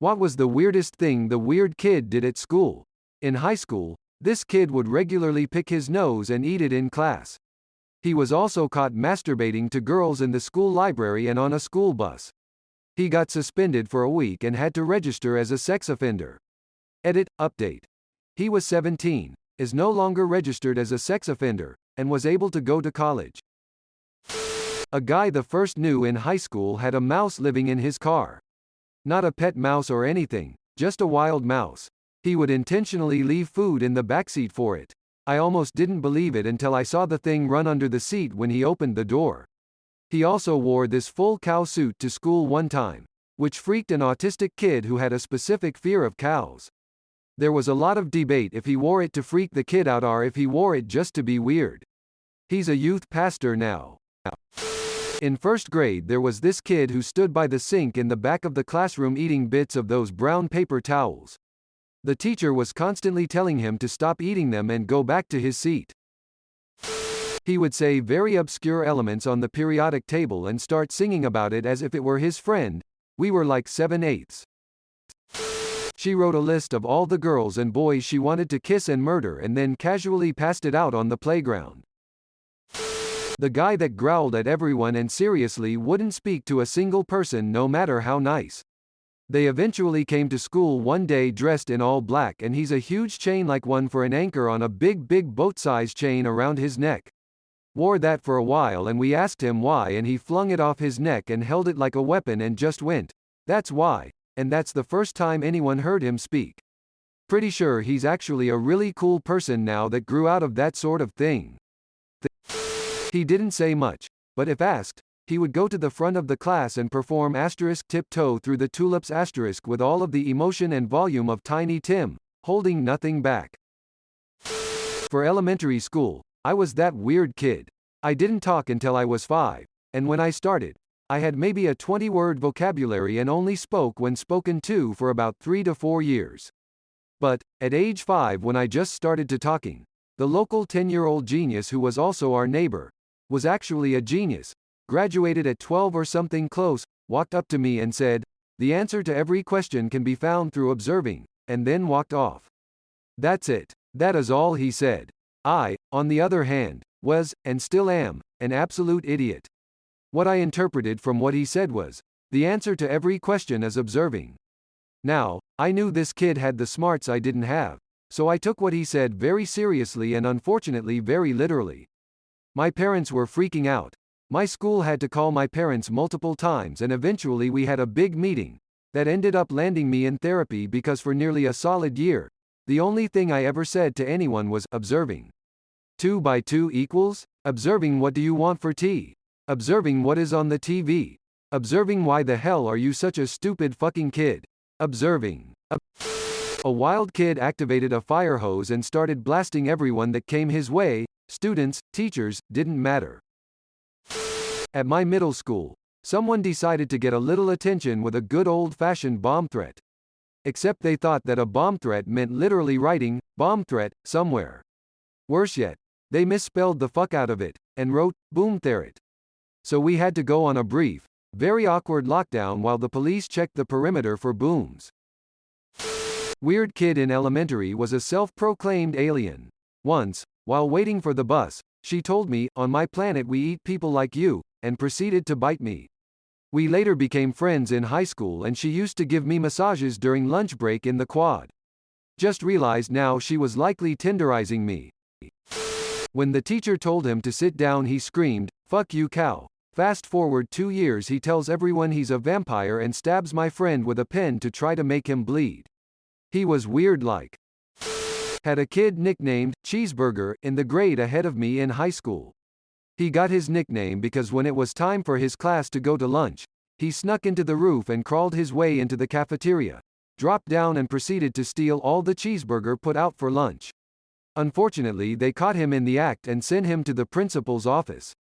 What was the weirdest thing the weird kid did at school? In high school, this kid would regularly pick his nose and eat it in class. He was also caught masturbating to girls in the school library and on a school bus. He got suspended for a week and had to register as a sex offender. Edit, update. He was 17, is no longer registered as a sex offender, and was able to go to college. A guy the first knew in high school had a mouse living in his car. Not a pet mouse or anything, just a wild mouse. He would intentionally leave food in the backseat for it. I almost didn't believe it until I saw the thing run under the seat when he opened the door. He also wore this full cow suit to school one time, which freaked an autistic kid who had a specific fear of cows. There was a lot of debate if he wore it to freak the kid out or if he wore it just to be weird. He's a youth pastor now. In first grade there was this kid who stood by the sink in the back of the classroom eating bits of those brown paper towels. The teacher was constantly telling him to stop eating them and go back to his seat. He would say very obscure elements on the periodic table and start singing about it as if it were his friend. We were like 7/8. She wrote a list of all the girls and boys she wanted to kiss and murder and then casually passed it out on the playground. The guy that growled at everyone and seriously wouldn't speak to a single person no matter how nice. They eventually came to school one day dressed in all black and he's a huge chain like one for an anchor on a big boat-sized chain around his neck. Wore that for a while and we asked him why and he flung it off his neck and held it like a weapon and just went, "That's why," and that's the first time anyone heard him speak. Pretty sure he's actually a really cool person now that grew out of that sort of thing. He didn't say much, but if asked, he would go to the front of the class and perform tiptoe through the tulips with all of the emotion and volume of Tiny Tim, holding nothing back. For elementary school, I was that weird kid. I didn't talk until I was 5, and when I started, I had maybe a 20-word vocabulary and only spoke when spoken to for about 3 to 4 years. But, at age 5 when I just started to talking, the local 10-year-old genius who was also our neighbor, was actually a genius, graduated at 12 or something close, walked up to me and said, "The answer to every question can be found through observing," and then walked off. That's it. That is all he said. I, on the other hand, was, and still am, an absolute idiot. What I interpreted from what he said was, the answer to every question is observing. Now, I knew this kid had the smarts I didn't have, so I took what he said very seriously and unfortunately very literally. My parents were freaking out. My school had to call my parents multiple times and eventually we had a big meeting that ended up landing me in therapy because for nearly a solid year, the only thing I ever said to anyone was observing. 2 by 2 equals? Observing what do you want for tea? Observing what is on the TV? Observing why the hell are you such a stupid fucking kid? Observing. A wild kid activated a fire hose and started blasting everyone that came his way. Students, teachers, didn't matter. At my middle school, someone decided to get a little attention with a good old-fashioned bomb threat. Except they thought that a bomb threat meant literally writing, "bomb threat," somewhere. Worse yet, they misspelled the fuck out of it, and wrote, "boom threat." So we had to go on a brief, very awkward lockdown while the police checked the perimeter for booms. Weird kid in elementary was a self-proclaimed alien. Once, while waiting for the bus, she told me, "On my planet we eat people like you," and proceeded to bite me. We later became friends in high school and she used to give me massages during lunch break in the quad. Just realized now she was likely tenderizing me. When the teacher told him to sit down he screamed, "Fuck you cow." Fast forward 2 years he tells everyone he's a vampire and stabs my friend with a pen to try to make him bleed. He was weird like. Had a kid nicknamed Cheeseburger in the grade ahead of me in high school. He got his nickname because when it was time for his class to go to lunch, he snuck into the roof and crawled his way into the cafeteria, dropped down and proceeded to steal all the cheeseburger put out for lunch. Unfortunately they caught him in the act and sent him to the principal's office.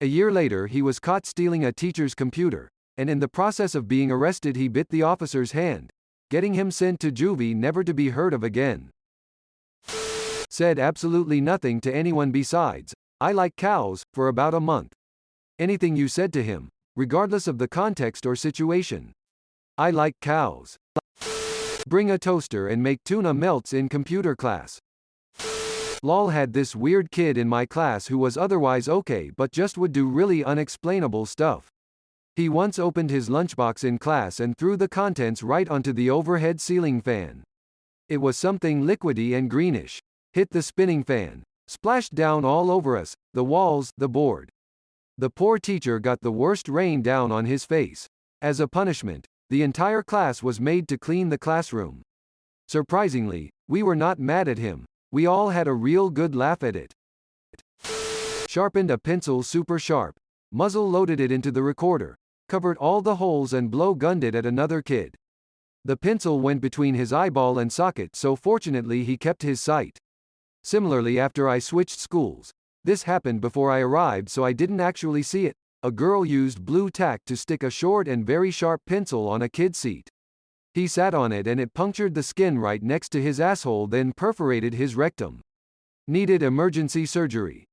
A year later he was caught stealing a teacher's computer, and in the process of being arrested he bit the officer's hand, getting him sent to juvie never to be heard of again. Said absolutely nothing to anyone besides, "I like cows," for about a month. Anything you said to him, regardless of the context or situation. I like cows. Bring a toaster and make tuna melts in computer class. Lol, had this weird kid in my class who was otherwise okay but just would do really unexplainable stuff. He once opened his lunchbox in class and threw the contents right onto the overhead ceiling fan. It was something liquidy and greenish. Hit the spinning fan. Splashed down all over us, the walls, the board. The poor teacher got the worst rain down on his face. As a punishment, the entire class was made to clean the classroom. Surprisingly, we were not mad at him. We all had a real good laugh at it. Sharpened a pencil super sharp. Muzzle loaded it into the recorder. Covered all the holes and blow gunned it at another kid. The pencil went between his eyeball and socket, so fortunately he kept his sight. Similarly, after I switched schools. This happened before I arrived, so I didn't actually see it. A girl used blue tack to stick a short and very sharp pencil on a kid's seat. He sat on it and it punctured the skin right next to his asshole, then perforated his rectum. Needed emergency surgery.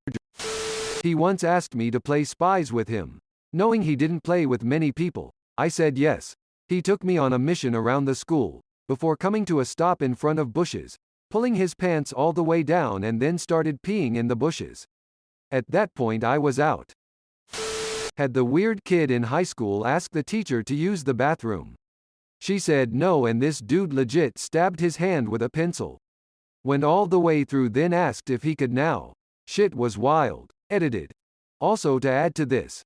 He once asked me to play spies with him. Knowing he didn't play with many people, I said yes. He took me on a mission around the school, before coming to a stop in front of bushes, pulling his pants all the way down and then started peeing in the bushes. At that point I was out. Had the weird kid in high school ask the teacher to use the bathroom. She said no and this dude legit stabbed his hand with a pencil. Went all the way through, then asked if he could now. Shit was wild. Edited. Also, to add to this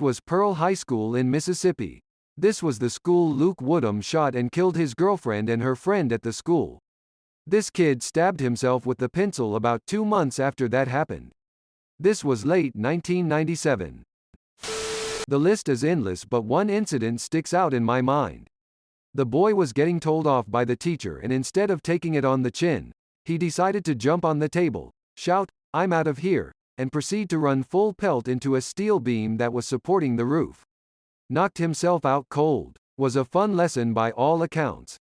was Pearl High School in Mississippi. This was the school Luke Woodham shot and killed his girlfriend and her friend at the school. This kid stabbed himself with the pencil about 2 months after that happened. This was late 1997. The list is endless, but one incident sticks out in my mind. The boy was getting told off by the teacher, and instead of taking it on the chin, he decided to jump on the table, shout, "I'm out of here," and proceed to run full pelt into a steel beam that was supporting the roof. Knocked himself out cold. Was a fun lesson by all accounts.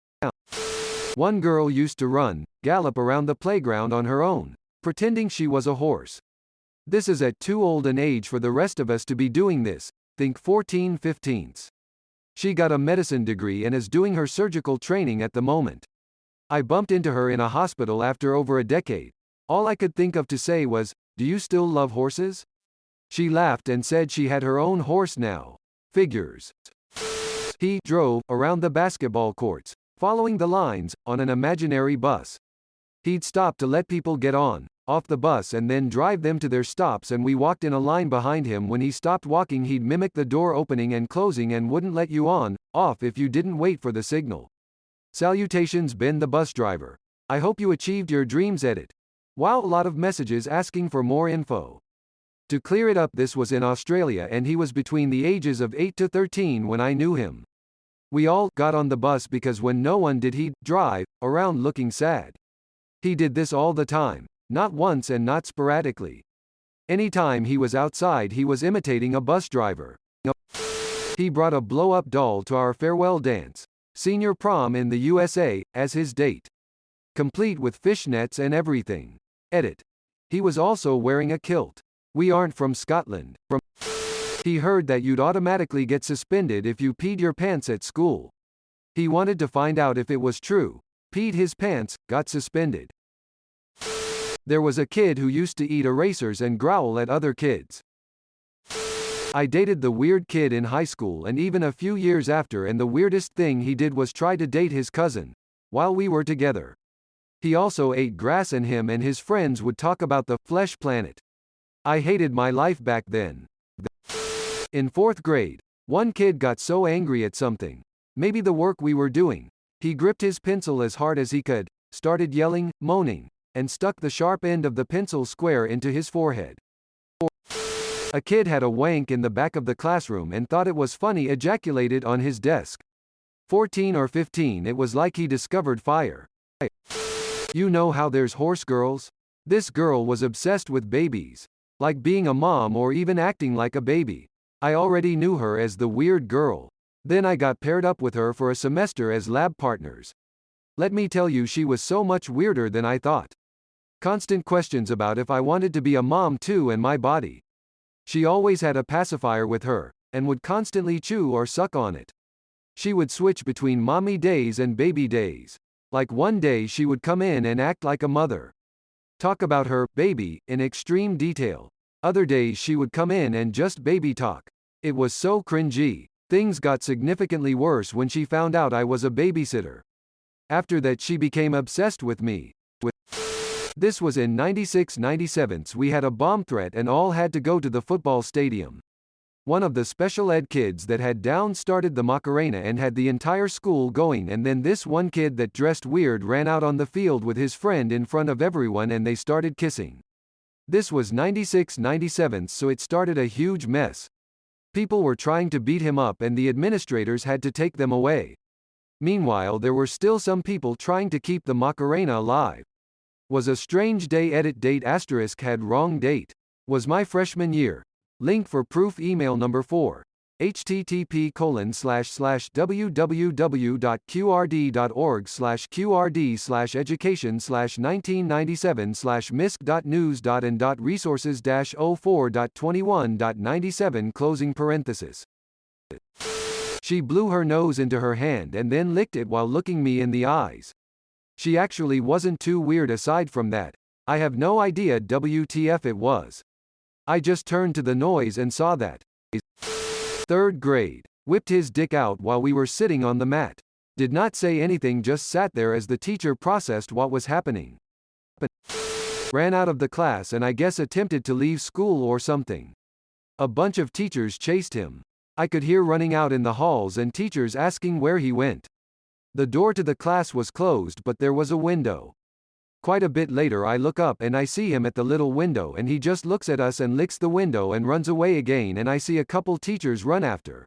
One girl used to run, gallop around the playground on her own, pretending she was a horse. This is at too old an age for the rest of us to be doing this, think 14-15s. She got a medicine degree and is doing her surgical training at the moment. I bumped into her in a hospital after over a decade. All I could think of to say was, "Do you still love horses?" She laughed and said she had her own horse now. Figures. He drove around the basketball courts, following the lines, on an imaginary bus. He'd stop to let people get on, off the bus and then drive them to their stops, and we walked in a line behind him. When he stopped walking, he'd mimic the door opening and closing and wouldn't let you on, off if you didn't wait for the signal. Salutations, Ben the bus driver. I hope you achieved your dreams. Edit. Wow, a lot of messages asking for more info. To clear it up, this was in Australia and he was between the ages of 8 to 13 when I knew him. We all got on the bus because when no one did, he'd drive around looking sad. He did this all the time, not once and not sporadically. Anytime he was outside, he was imitating a bus driver. He brought a blow-up doll to our farewell dance, senior prom in the USA, as his date. Complete with fishnets and everything. Edit. He was also wearing a kilt. We aren't from Scotland. He heard that you'd automatically get suspended if you peed your pants at school. He wanted to find out if it was true. Peed his pants, got suspended. There was a kid who used to eat erasers and growl at other kids. I dated the weird kid in high school and even a few years after, and the weirdest thing he did was try to date his cousin while we were together. He also ate grass and him and his friends would talk about the flesh planet. I hated my life back then. In 4th grade, one kid got so angry at something, maybe the work we were doing, he gripped his pencil as hard as he could, started yelling, moaning, and stuck the sharp end of the pencil square into his forehead. A kid had a wank in the back of the classroom and thought it was funny, ejaculated on his desk. 14 or 15, it was like he discovered fire. You know how there's horse girls? This girl was obsessed with babies. Like being a mom or even acting like a baby. I already knew her as the weird girl. Then I got paired up with her for a semester as lab partners. Let me tell you, she was so much weirder than I thought. Constant questions about if I wanted to be a mom too and my body. She always had a pacifier with her, and would constantly chew or suck on it. She would switch between mommy days and baby days. Like one day she would come in and act like a mother. Talk about her baby in extreme detail. Other days she would come in and just baby talk. It was so cringy. Things got significantly worse when she found out I was a babysitter. After that she became obsessed with me. This was in 96-97. We had a bomb threat and all had to go to the football stadium. One of the special ed kids that had down started the Macarena and had the entire school going, and then this one kid that dressed weird ran out on the field with his friend in front of everyone and they started kissing. This was 96-97, so it started a huge mess. People were trying to beat him up and the administrators had to take them away. Meanwhile there were still some people trying to keep the Macarena alive. Was a strange day. Edit date * had wrong date. Was my freshman year. Link for proof. Email number 4. http://www.qrd.org/qrd/education/1997/misc.news.and.resources-04.21.97 . She blew her nose into her hand and then licked it while looking me in the eyes. She actually wasn't too weird aside from that. I have no idea WTF it was. I just turned to the noise and saw that. 3rd grade. Whipped his dick out while we were sitting on the mat. Did not say anything, just sat there as the teacher processed what was happening. But ran out of the class and I guess attempted to leave school or something. A bunch of teachers chased him. I could hear running out in the halls and teachers asking where he went. The door to the class was closed but there was a window. Quite a bit later I look up and I see him at the little window and he just looks at us and licks the window and runs away again, and I see a couple teachers run after.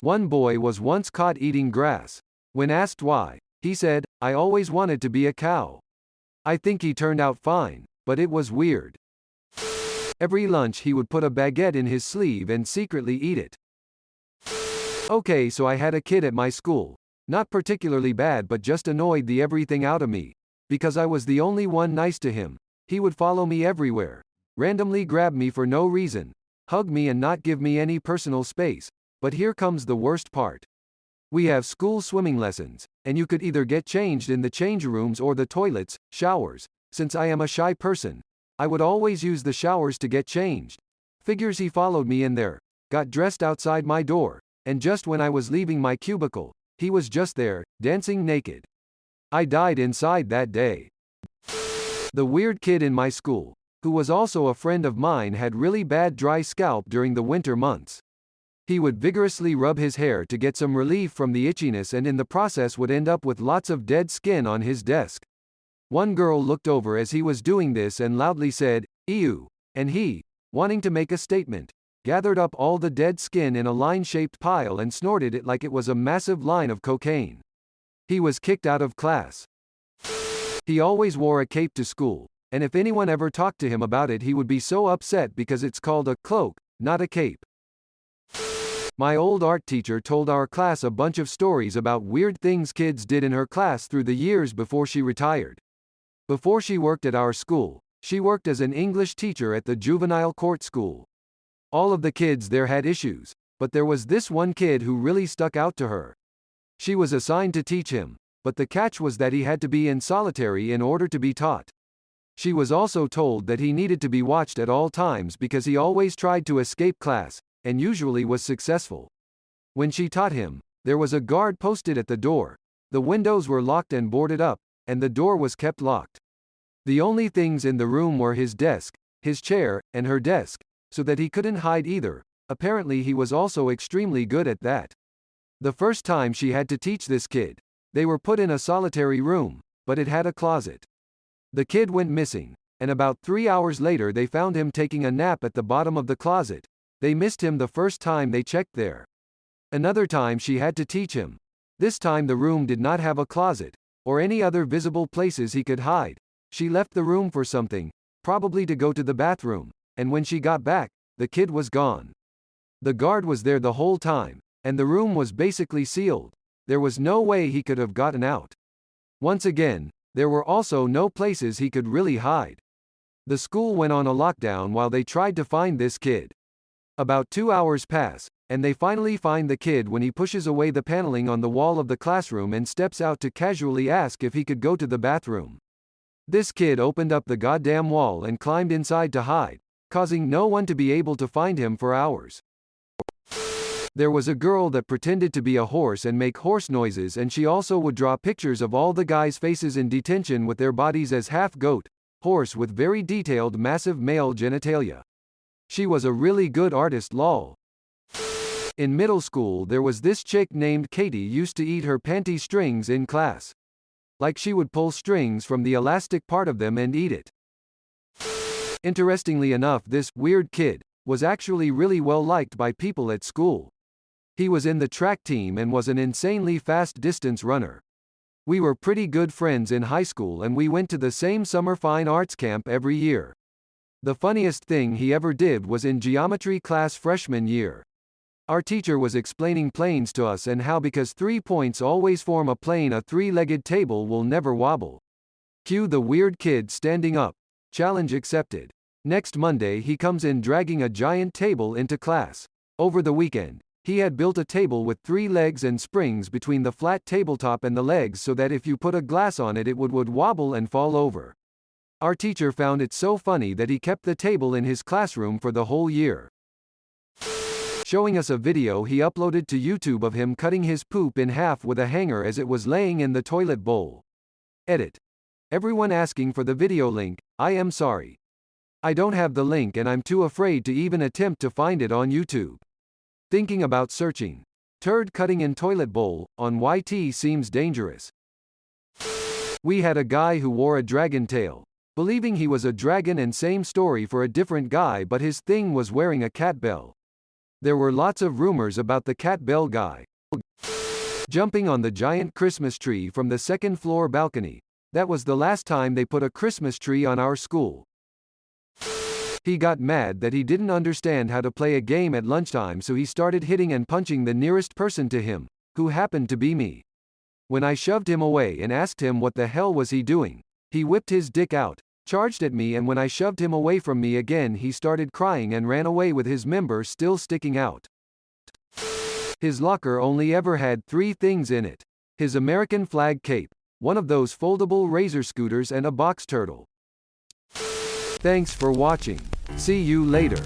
One boy was once caught eating grass. When asked why, he said, "I always wanted to be a cow." I think he turned out fine, but it was weird. Every lunch he would put a baguette in his sleeve and secretly eat it. Okay, so I had a kid at my school. Not particularly bad but just annoyed the everything out of me. Because I was the only one nice to him. He would follow me everywhere. Randomly grab me for no reason. Hug me and not give me any personal space. But here comes the worst part. We have school swimming lessons, and you could either get changed in the change rooms or the toilets, showers. Since I am a shy person, I would always use the showers to get changed. Figures he followed me in there, got dressed outside my door, and just when I was leaving my cubicle, he was just there, dancing naked. I died inside that day. The weird kid in my school, who was also a friend of mine, had really bad dry scalp during the winter months. He would vigorously rub his hair to get some relief from the itchiness and in the process would end up with lots of dead skin on his desk. One girl looked over as he was doing this and loudly said, "Ew," and he, wanting to make a statement, gathered up all the dead skin in a line-shaped pile and snorted it like it was a massive line of cocaine. He was kicked out of class. He always wore a cape to school, and if anyone ever talked to him about it he would be so upset because it's called a cloak, not a cape. My old art teacher told our class a bunch of stories about weird things kids did in her class through the years before she retired. Before she worked at our school, she worked as an English teacher at the juvenile court school. All of the kids there had issues, but there was this one kid who really stuck out to her. She was assigned to teach him, but the catch was that he had to be in solitary in order to be taught. She was also told that he needed to be watched at all times because he always tried to escape class, and usually was successful. When she taught him, there was a guard posted at the door, the windows were locked and boarded up, and the door was kept locked. The only things in the room were his desk, his chair, and her desk, so that he couldn't hide either. Apparently he was also extremely good at that. The first time she had to teach this kid, they were put in a solitary room, but it had a closet. The kid went missing, and about 3 hours later they found him taking a nap at the bottom of the closet. They missed him the first time they checked there. Another time she had to teach him. This time the room did not have a closet, or any other visible places he could hide. She left the room for something, probably to go to the bathroom, and when she got back, the kid was gone. The guard was there the whole time, and the room was basically sealed. There was no way he could have gotten out. Once again, there were also no places he could really hide. The school went on a lockdown while they tried to find this kid. About 2 hours pass, and they finally find the kid when he pushes away the paneling on the wall of the classroom and steps out to casually ask if he could go to the bathroom. This kid opened up the goddamn wall and climbed inside to hide, causing no one to be able to find him for hours. There was a girl that pretended to be a horse and make horse noises, and she also would draw pictures of all the guys' faces in detention with their bodies as half goat, horse with very detailed massive male genitalia. She was a really good artist lol. In middle school there was this chick named Katie used to eat her panty strings in class. Like she would pull strings from the elastic part of them and eat it. Interestingly enough, this weird kid was actually really well liked by people at school. He was in the track team and was an insanely fast distance runner. We were pretty good friends in high school and we went to the same summer fine arts camp every year. The funniest thing he ever did was in geometry class freshman year. Our teacher was explaining planes to us and how because 3 points always form a plane, a three-legged table will never wobble. Cue the weird kid standing up. Challenge accepted. Next Monday he comes in dragging a giant table into class. Over the weekend, he had built a table with 3 legs and springs between the flat tabletop and the legs so that if you put a glass on it, it would wobble and fall over. Our teacher found it so funny that he kept the table in his classroom for the whole year. Showing us a video he uploaded to YouTube of him cutting his poop in half with a hanger as it was laying in the toilet bowl. Edit. Everyone asking for the video link, I am sorry. I don't have the link and I'm too afraid to even attempt to find it on YouTube. Thinking about searching turd cutting in toilet bowl on YT seems dangerous. We had a guy who wore a dragon tail, believing he was a dragon, and same story for a different guy, but his thing was wearing a cat bell. There were lots of rumors about the cat bell guy. Jumping on the giant Christmas tree from the second floor balcony. That was the last time they put a Christmas tree on our school. He got mad that he didn't understand how to play a game at lunchtime, so he started hitting and punching the nearest person to him, who happened to be me. When I shoved him away and asked him what the hell was he doing, he whipped his dick out, charged at me, and when I shoved him away from me again he started crying and ran away with his member still sticking out. His locker only ever had 3 things in it: his American flag cape, one of those foldable razor scooters, and a box turtle. Thanks for watching. See you later.